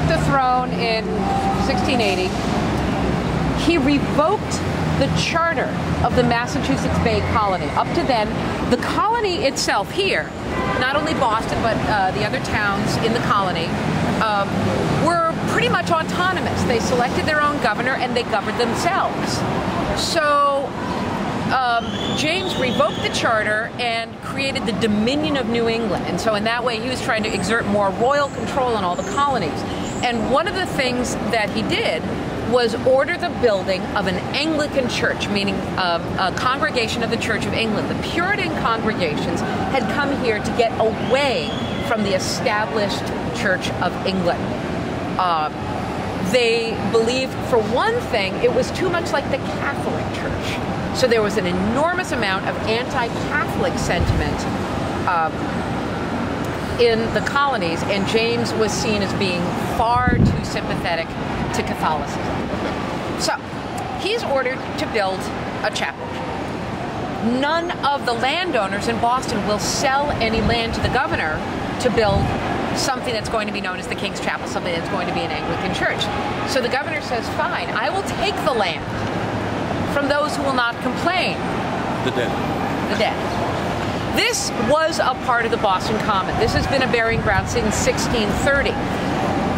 the throne in 1680, he revoked the charter of the Massachusetts Bay Colony. Up to then, the colony itself here, not only Boston, but the other towns in the colony, were pretty much autonomous. They selected their own governor and they governed themselves. So James revoked the charter and created the Dominion of New England. And so in that way, he was trying to exert more royal control on all the colonies. And one of the things that he did was order the building of an Anglican church, meaning a congregation of the Church of England. The Puritan congregations had come here to get away from the established Church of England. They believed, for one thing, it was too much like the Catholic Church. So there was an enormous amount of anti-Catholic sentiment in the colonies, and James was seen as being far too sympathetic to Catholicism. So he's ordered to build a chapel. None of the landowners in Boston will sell any land to the governor to build something that's going to be known as the King's Chapel, something that's going to be an Anglican church. So the governor says, fine, I will take the land from those who will not complain. The dead. The dead. This was a part of the Boston Common. This has been a burying ground since 1630.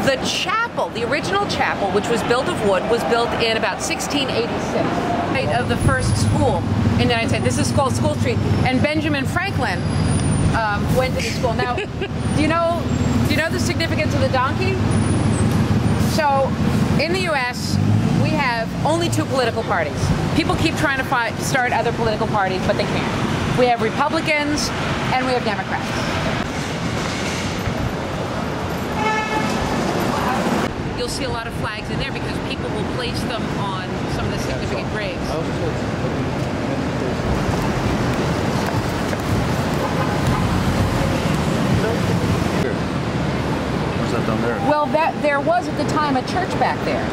The chapel, the original chapel, which was built of wood, was built in about 1686. Of the first school in the United States. This is called School Street, and Benjamin Franklin went to the school. Now, do you know the significance of the donkey? So, in the U.S., we have only two political parties. People keep trying to start other political parties, but they can't. We have Republicans and we have Democrats. You'll see a lot of flags in there because people will place them on some of the significant graves. What's that down there? Well, there was at the time a church back there.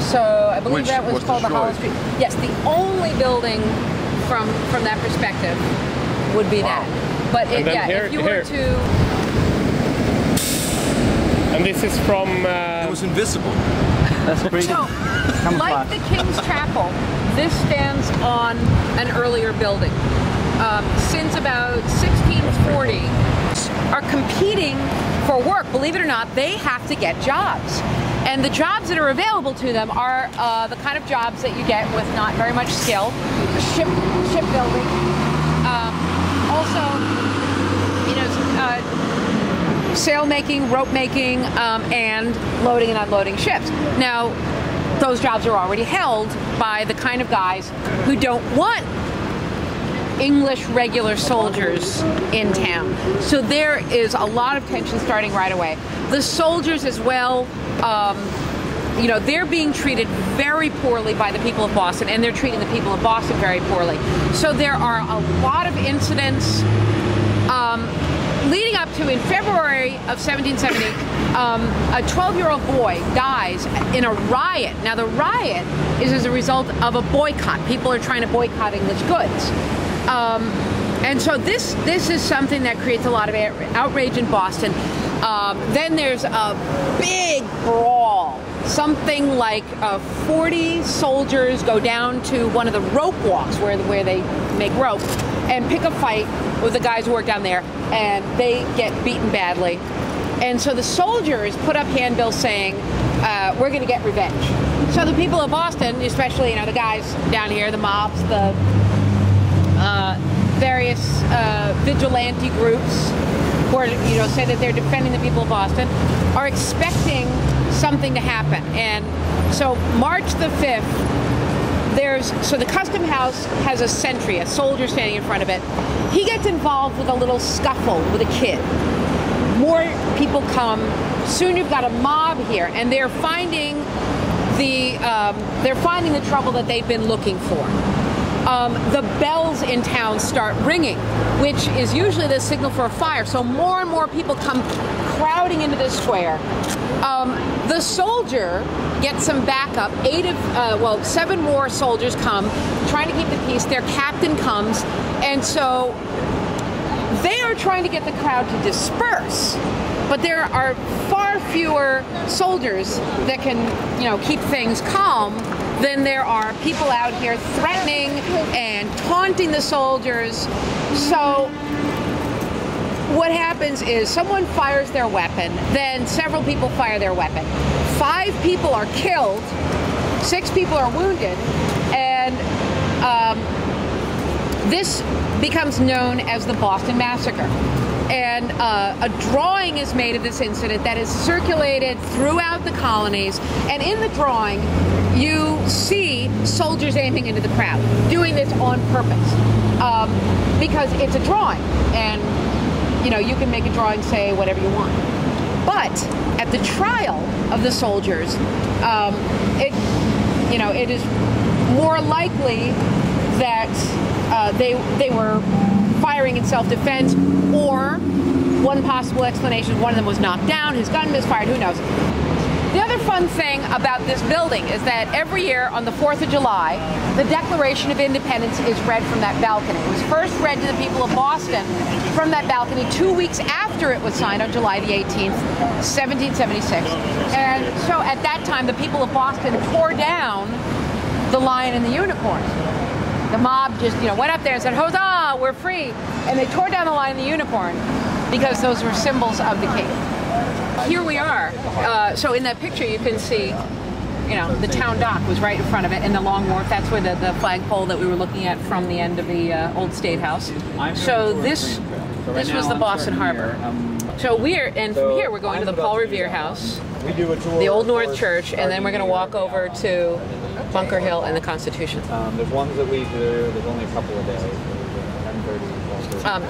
So I believe that was called the Hollow Street. Yes, the only building from that perspective would be that. But if you were to... And this is from... It was invisible. That's pretty So, like the King's Chapel, this stands on an earlier building. Since about 1640, are competing for work. Believe it or not, they have to get jobs. And the jobs that are available to them are the kind of jobs that you get with not very much skill. Shipbuilding. Also, sail making, rope making, and loading and unloading ships. Now, those jobs are already held by the kind of guys who don't want English regular soldiers in town. So there is a lot of tension starting right away. The soldiers as well, they're being treated very poorly by the people of Boston, and they're treating the people of Boston very poorly. So there are a lot of incidents leading up to, in February of 1770, a 12-year-old boy dies in a riot. Now the riot is as a result of a boycott. People are trying to boycott English goods. And so this is something that creates a lot of outrage in Boston. Then there's a big brawl. Something like 40 soldiers go down to one of the rope walks where they make rope and pick a fight with the guys who work down there, and they get beaten badly. And so the soldiers put up handbills saying, we're going to get revenge. So the people of Boston, especially the guys down here, the mobs, the various vigilante groups who are, say that they're defending the people of Boston, are expecting something to happen. And so March the 5th, the Custom House has a sentry, a soldier standing in front of it. He gets involved with a little scuffle with a kid. More people come. Soon you've got a mob here, and they're finding the trouble that they've been looking for. The bells in town start ringing, which is usually the signal for a fire. So more and more people come crowding into this square. The soldier gets some backup. 7 more soldiers come, trying to keep the peace. Their captain comes, and so they are trying to get the crowd to disperse. but there are far fewer soldiers that can, keep things calm than there are people out here threatening and taunting the soldiers. So what happens is someone fires their weapon, then several people fire their weapon. 5 people are killed, 6 people are wounded, and this becomes known as the Boston Massacre. And a drawing is made of this incident that is circulated throughout the colonies, and in the drawing you see soldiers aiming into the crowd, doing this on purpose, because it's a drawing, and you can make a drawing say whatever you want. But at the trial of the soldiers, it is more likely that they were firing in self-defense, or one possible explanation is one of them was knocked down, his gun misfired, who knows. The other fun thing about this building is that every year on the 4th of July, the Declaration of Independence is read from that balcony. It was first read to the people of Boston from that balcony 2 weeks after it was signed on July the 18th, 1776. And so at that time, the people of Boston tore down the Lion and the Unicorn. The mob just, went up there and said, "Huzzah, we're free!" And they tore down the Lion and the Unicorn because those were symbols of the king. Here we are. So in that picture, you can see, the town dock was right in front of it, and the Long Wharf. That's where the flagpole that we were looking at from the end of the old State House. So this was the Boston Harbor. So from here we're going to the Paul Revere House, the Old North Church, and then we're going to walk over to Bunker Hill and the Constitution. There's ones that we do. There's only a couple of days.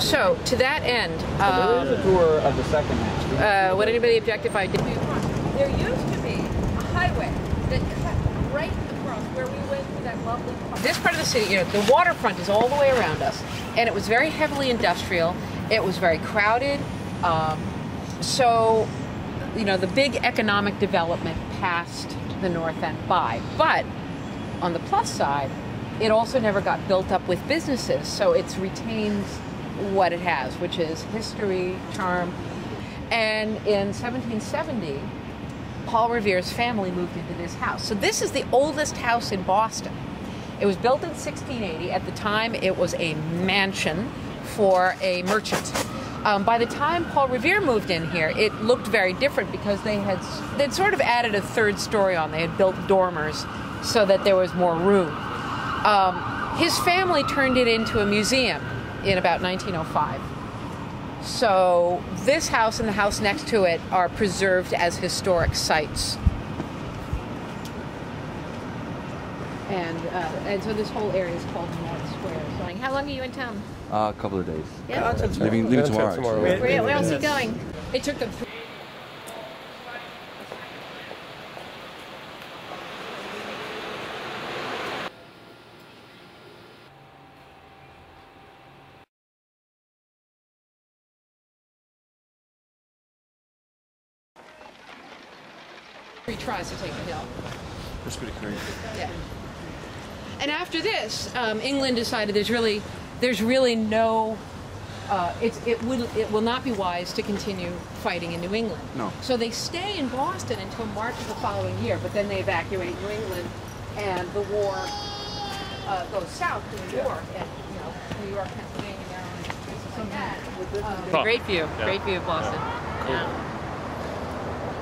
So to that end, there is a tour of the second half. would anybody object if I did? There used to be a highway that cut right across where we went to that lovely park. This part of the city, the waterfront is all the way around us, and it was very heavily industrial. It was very crowded. So, the big economic development passed the north end by. But on the plus side, it also never got built up with businesses, so it's retained what it has, which is history, charm. And in 1770, Paul Revere's family moved into this house. So this is the oldest house in Boston. It was built in 1680. At the time, it was a mansion for a merchant. By the time Paul Revere moved in here, it looked very different because they'd sort of added a third story on. They had built dormers so that there was more room. His family turned it into a museum in about 1905. So this house and the house next to it are preserved as historic sites. And so this whole area is called North Square. So how long are you in town? A couple of days. Yeah. Leaving tomorrow. Where else are you going? It took them 3 tries to take the hill. That's pretty crazy. Yeah. And after this, England decided there's really no. It will not be wise to continue fighting in New England. No. So they stay in Boston until March of the following year, but then they evacuate New England, and the war goes south to New York, and New York, Pennsylvania, Maryland, places like that. Great view, great view of Boston. Cool. Yeah.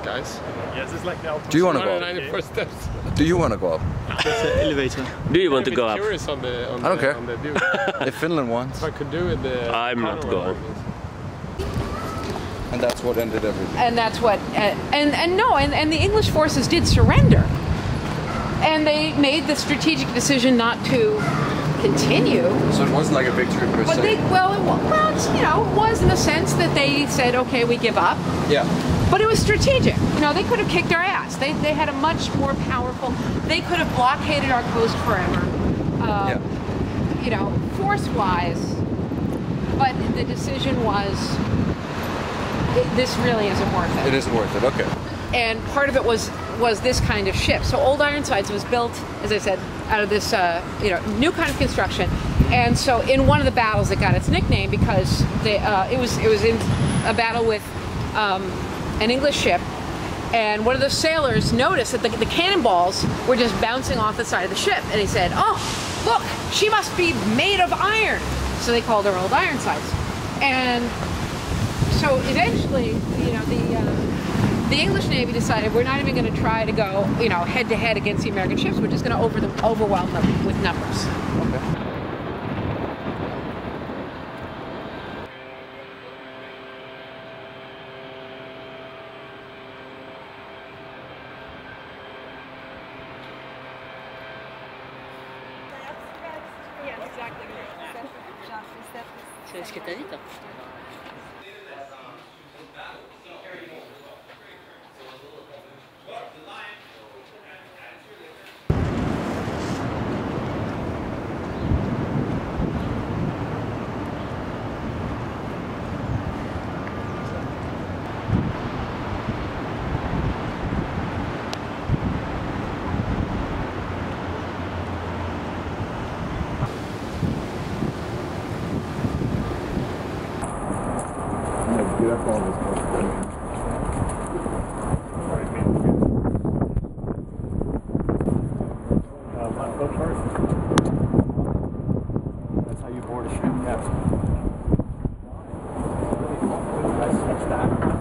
Guys, Yes, it's like the Alps. Do you want to go up? 191 steps. Do you want to go up? That's the elevator. Do you want I'm to go up? curious on the I don't care. on the view. If Finland wants. If I could do it, I'm not going. And that's what ended everything. And that's what, and the English forces did surrender. And they made the strategic decision not to continue. So it wasn't like a victory per But se. it was in the sense that they said, okay, we give up. Yeah. But it was strategic. They could have kicked our ass. They had a much more powerful, they could have blockaded our coast forever. Force-wise. But the decision was, this really isn't worth it. It isn't worth it, okay. And part of it was this kind of ship. So Old Ironsides was built, as I said, out of this new kind of construction. And so in one of the battles, it got its nickname because it was in a battle with an English ship, and one of the sailors noticed that the cannonballs were just bouncing off the side of the ship, and he said, "Oh, look, she must be made of iron." So they called her Old Ironsides. And so eventually, you know, the English Navy decided we're not even going to try to go, you know, head to head against the American ships. We're just going to overwhelm them with numbers. Okay. ¿Sabes qué te edito? Go first. That's how you board a ship. Yes. I switch that around.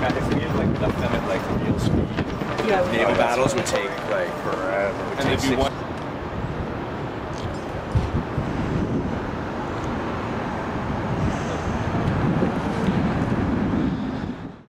If we had like left them at like real speed, Naval battles would take like forever. and they'd be one